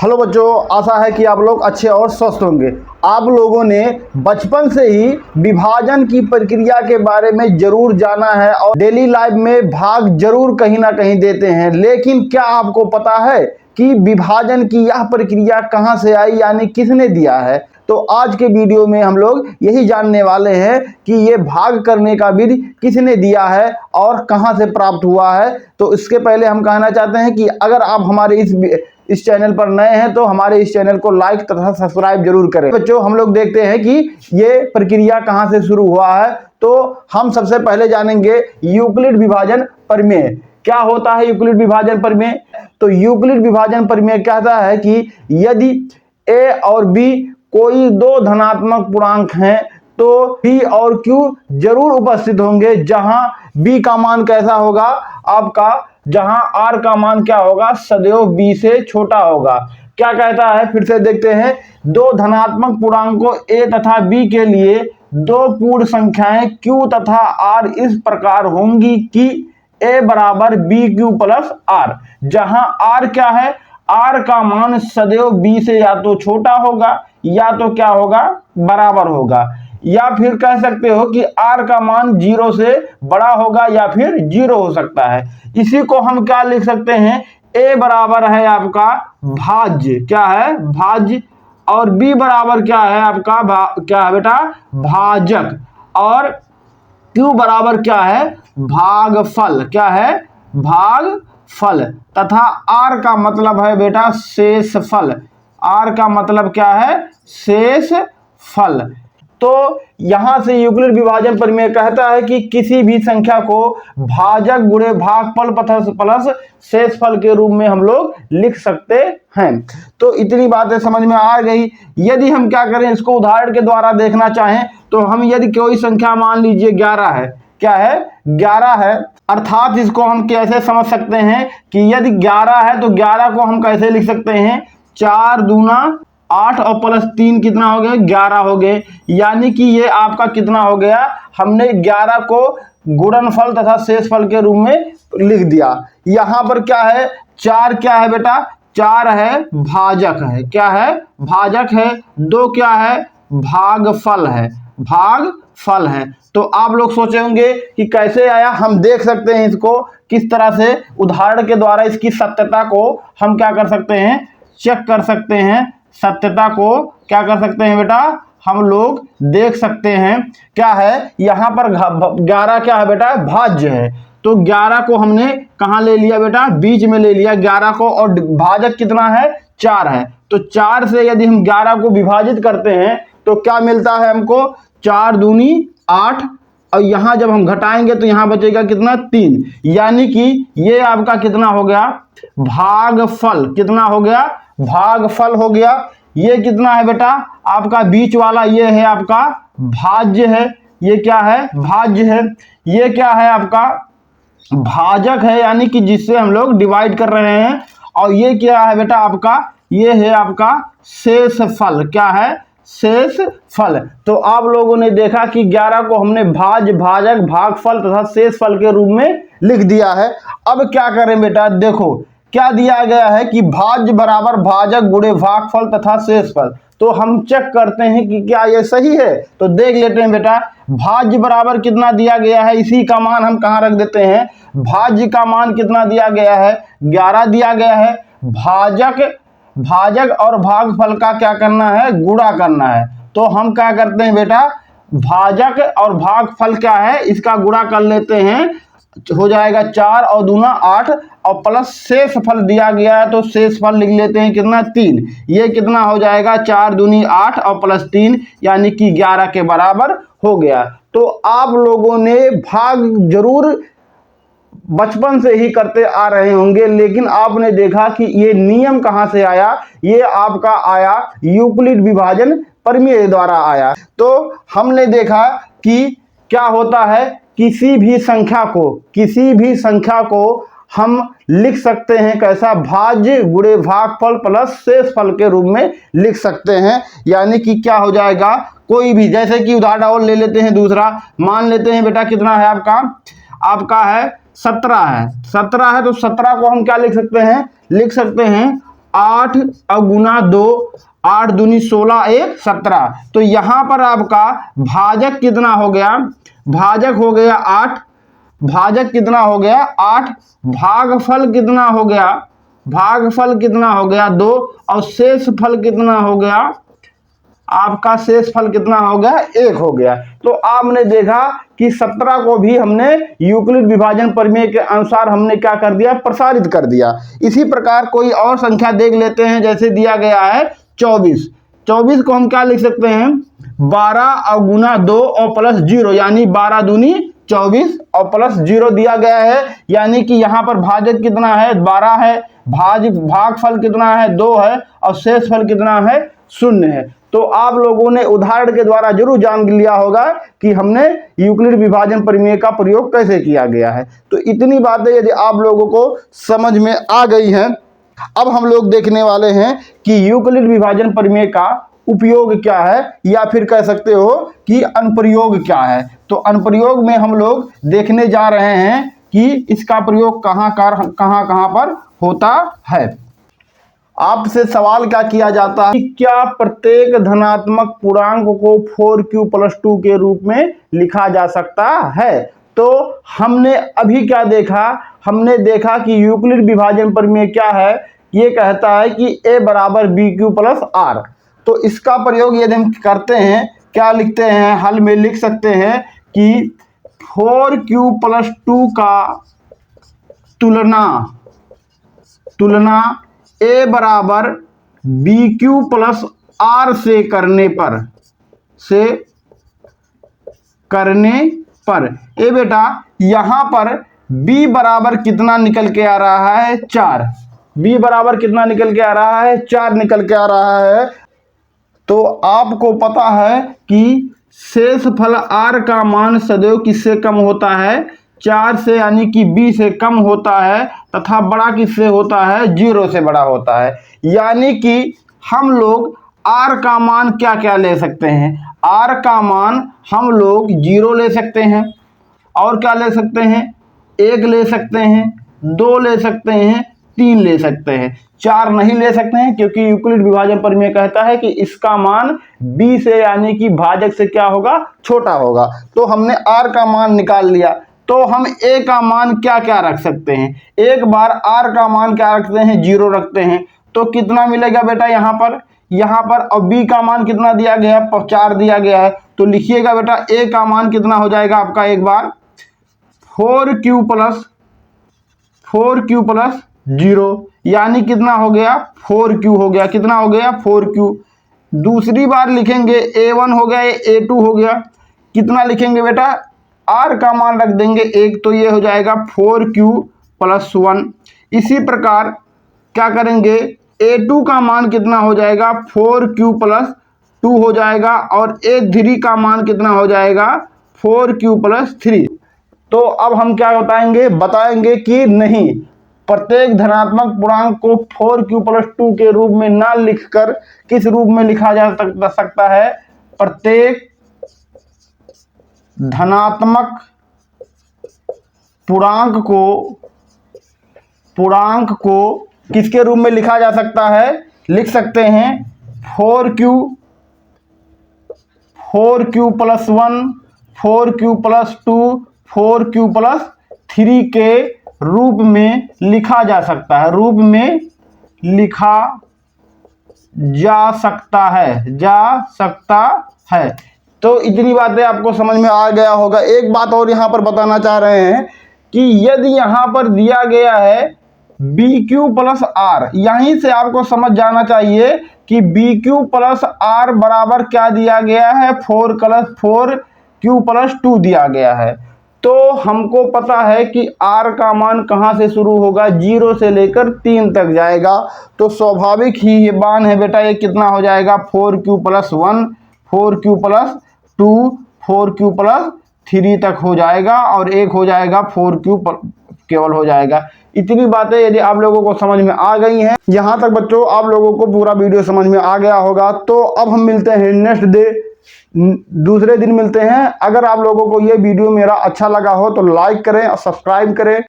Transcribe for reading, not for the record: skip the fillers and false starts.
Hello बच्चों, आशा है कि आप लोग अच्छे और स्वस्थ होंगे। आप लोगों ने बचपन से ही विभाजन की प्रक्रिया के बारे में जरूर जाना है और डेली लाइफ में भाग जरूर कहीं ना कहीं देते हैं। लेकिन क्या आपको पता है कि विभाजन की यह प्रक्रिया कहां से आई, यानी किसने दिया है? तो आज के वीडियो में हम लोग यही जानने वाले हैं कि ये भाग करने का विधि किसने दिया है और कहां से प्राप्त हुआ है। तो इसके पहले हम कहना चाहते हैं कि अगर आप हमारे इस चैनल पर नए हैं तो हमारे इस चैनल को लाइक तथा सब्सक्राइब जरूर करें। बच्चों, हम लोग देखते हैं कि ये प्रक्रिया कहां से शुरू हुआ है। तो हम सबसे पहले जानेंगे यूक्लिड विभाजन प्रमेय। क्या होता है यूक्लिड विभाजन प्रमेय? तो यूक्लिड विभाजन प्रमेय कहता है कि यदि ए और बी कोई दो धनात्मक पूर्णांक हैं तो p और q जरूर उपस्थित होंगे, जहां b का मान कैसा होगा आपका, जहां r का मान क्या होगा, सदैव b से छोटा होगा। क्या कहता है, फिर से देखते हैं। दो धनात्मक पूर्णांकों a तथा b के लिए दो पूर्ण संख्याएं q तथा r इस प्रकार होंगी कि a बराबर bq प्लस r, जहां r क्या है, r का मान सदैव b से या तो छोटा होगा या तो क्या होगा, बराबर होगा। या फिर कह सकते हो कि r का मान 0 से बड़ा होगा या फिर 0 हो सकता है। इसी को हम क्या लिख सकते हैं, a बराबर है आपका भाज्य, क्या है, भाज्य, और b बराबर क्या है आपका, क्या है बेटा, भाजक, और q बराबर क्या है, भागफल, क्या है, भागफल, तथा r का मतलब है बेटा शेषफल। r का मतलब क्या है, शेषफल। तो यहां से यूक्लिड विभाजन प्रमेय कहता है कि किसी भी संख्या को भाजक गुणे भागफल प्लस शेषफल के रूप में हम लोग लिख सकते हैं। तो इतनी बातें समझ में आ गई। यदि हम क्या करें, इसको उदाहरण के द्वारा देखना चाहें तो हम यदि कोई संख्या मान लीजिए 11 है, क्या है, 11 है, अर्थात इसको हम कैसे समझ सकते हैं कि यदि 11 है तो 11 को हम कैसे लिख सकते हैं, 4 दूना 8 और प्लस 3 कितना हो गया, 11 हो गए। यानी कि ये आपका कितना हो गया, हमने 11 को गुणनफल तथा शेषफल के रूप में लिख दिया। यहां पर क्या है, 4 क्या है बेटा, 4 है भाजक है, क्या है, भाजक है। 2 क्या है, भागफल है, भागफल है। तो आप लोग सोचे होंगे कि कैसे आया, हम देख सकते हैं इसको किस तरह से, उदाहरण के द्वारा इसकी सत्यता को हम क्या कर सकते हैं, चेक कर सकते हैं। सत्यता को क्या कर सकते हैं बेटा, हम लोग देख सकते हैं। क्या है, यहां पर 11 क्या है बेटा, भाज्य है। तो 11 को हमने कहां ले लिया बेटा, बीच में ले लिया 11 को, और भाजक कितना है, 4 है। तो 4 से यदि हम 11 को विभाजित करते हैं तो क्या मिलता है हमको, 4 दूनी 8, और यहां जब हम घटाएंगे तो यहां बचेगा कितना, 3। यानी कि ये आपका कितना हो गया, भागफल, कितना हो गया, भागफल हो गया। ये कितना है बेटा आपका, बीच वाला ये है आपका भाज्य है, ये क्या है, भाज्य है। ये क्या है आपका, भाजक है, यानी कि जिससे हम लोग डिवाइड कर रहे हैं। और ये क्या है बेटा आपका, ये है आपका शेषफल, क्या है, शेषफल। तो आप लोगों ने देखा कि 11 को हमने भाज्य, भाजक, भागफल तथा शेषफल के रूप में लिख दिया है। अब क्या करें बेटा, देखो क्या दिया गया है कि भाज्य बराबर भाजक गुणे भागफल तथा शेषफल। तो हम चेक करते हैं कि क्या ये सही है। तो देख लेते हैं बेटा, भाज्य बराबर कितना दिया गया है, इसी का मान हम कहाँ रख देते हैं, भाज्य का मान कितना दिया गया है, 11 दिया गया है। भाजक और भागफल का क्या करना है, गुणा करना है। तो हम क्या करते हैं बेटा, भाजक और भागफल क्या है, इसका गुणा कर लेते हैं, हो जाएगा 4 और दूना 8, और प्लस शेषफल दिया गया है तो शेषफल लिख लेते हैं कितना, 3। ये कितना हो जाएगा, 4 दूनी 8 और प्लस 3, यानी कि 11 के बराबर हो गया। तो आप लोगों ने भाग जरूर बचपन से ही करते आ रहे होंगे, लेकिन आपने देखा कि ये नियम कहां से आया, ये आपका आया यूक्लिड विभाजन प्रमेय द्वारा आया। तो हमने देखा कि क्या होता है, किसी भी संख्या को हम लिख सकते हैं कैसा, भाज्य गुणे भागफल प्लस शेषफल के रूप में लिख सकते हैं। यानी कि क्या हो जाएगा, कोई भी, जैसे कि उदाहरण और ले लेते हैं दूसरा, मान लेते हैं बेटा कितना है आपका है 17 है। 17 है तो 17 को हम क्या लिख सकते हैं, 8 और गुना 2, 8 दूनी 16, 1 17। तो यहाँ पर आपका भाजक कितना हो गया, भाजक हो गया 8, भाजक कितना हो गया 8, भागफल कितना हो गया, भागफल कितना हो गया 2, और शेष फल कितना हो गया आपका, शेष फल कितना हो गया 1 हो गया। तो आपने देखा कि 17 को भी हमने यूक्लिड विभाजन प्रमेय के अनुसार हमने क्या कर दिया, प्रसारित कर दिया। इसी प्रकार कोई और संख्या देख लेते हैं, जैसे दिया गया है 24। 24 को हम क्या लिख सकते हैं, 12 और गुना 2 और प्लस 0, यानी 12 दूनी 24 और प्लस 0 दिया गया है। यानी कि यहाँ पर भाजक कितना है 12 है, भागफल कितना है 2 है, और शेष फल कितना है 0 है। तो आप लोगों ने उदाहरण के द्वारा जरूर जान लिया होगा कि हमने यूक्लिड विभाजन प्रमेय का प्रयोग कैसे किया गया है। तो इतनी बातें यदि आप लोगों को समझ में आ गई हैं, अब हम लोग देखने वाले हैं कि यूक्लिड विभाजन प्रमेय का उपयोग क्या है, या फिर कह सकते हो कि अनुप्रयोग क्या है। तो अनुप्रयोग में हम लोग देखने जा रहे हैं कि इसका प्रयोग कहाँ कहाँ पर होता है। आपसे सवाल क्या किया जाता है कि क्या प्रत्येक धनात्मक पूर्णांक को 4q + 2 के रूप में लिखा जा सकता है। तो हमने अभी क्या देखा, हमने देखा कि यूक्लिड विभाजन प्रमेय क्या है, ये कहता है कि a बराबर bq + r। तो इसका प्रयोग यदि हम करते हैं, क्या लिखते हैं, हल में लिख सकते हैं कि 4q + 2 का तुलना a बराबर bq + r से करने पर ए बेटा यहाँ पर b बराबर कितना निकल के आ रहा है 4, b बराबर कितना निकल के आ रहा है 4 निकल के आ रहा है। तो आपको पता है कि शेष फल r का मान सदैव किससे कम होता है, 4 से, यानी कि b से कम होता है, तथा बड़ा किससे होता है, 0 से बड़ा होता है। यानी कि हम लोग r का मान क्या क्या ले सकते हैं, r का मान हम लोग 0 ले सकते हैं, और क्या ले सकते हैं, 1 ले सकते हैं, 2 ले सकते हैं, 3 ले सकते हैं, 4 नहीं ले सकते हैं, क्योंकि यूक्लिड विभाजन प्रमेय कहता है कि इसका मान b से, यानी कि भाजक से क्या होगा, छोटा होगा। तो हमने r का मान निकाल लिया। तो हम a का मान क्या क्या रख सकते हैं, एक बार r का मान क्या रखते हैं, 0 रखते हैं। तो कितना मिलेगा बेटा यहाँ पर, और b का मान कितना दिया गया है, 4 दिया गया है। तो लिखिएगा बेटा a का मान कितना हो जाएगा आपका, एक बार 4q + 0, यानी कितना हो गया 4q हो गया, कितना हो गया 4q। दूसरी बार लिखेंगे a1 हो गया, a2 हो गया, कितना लिखेंगे बेटा, r का मान रख देंगे 1, तो ये हो जाएगा 4q + 1। इसी प्रकार क्या करेंगे, a2 का मान कितना हो जाएगा, 4q + 2 हो जाएगा, और a3 का मान कितना हो जाएगा, 4q + 3। तो अब हम क्या बताएंगे कि नहीं, प्रत्येक धनात्मक पूर्णांक को 4q + 2 के रूप में ना लिखकर किस रूप में लिखा जा सकता है, प्रत्येक धनात्मक पूर्णांक को किसके रूप में लिखा जा सकता है, लिख सकते हैं 4q + 1, 4q + 2, 4q + 3 के रूप में लिखा जा सकता है, जा सकता है। तो इतनी बातें आपको समझ में आ गया होगा। एक बात और यहाँ पर बताना चाह रहे हैं कि यदि यहाँ पर दिया गया है bq + r, यहीं से आपको समझ जाना चाहिए कि bq + r बराबर क्या दिया गया है, 4q + 2 दिया गया है। तो हमको पता है कि r का मान कहाँ से शुरू होगा, 0 से लेकर 3 तक जाएगा। तो स्वाभाविक ही ये मान है बेटा, ये कितना हो जाएगा, 4q + 1, 4q + 2, 4q + 3 तक हो जाएगा, और एक हो जाएगा 4q केवल हो जाएगा। इतनी बातें यदि आप लोगों को समझ में आ गई हैं, यहाँ तक बच्चों आप लोगों को पूरा वीडियो समझ में आ गया होगा। तो अब हम मिलते हैं नेक्स्ट डे, दूसरे दिन मिलते हैं। अगर आप लोगों को ये वीडियो मेरा अच्छा लगा हो तो लाइक करें और सब्सक्राइब करें।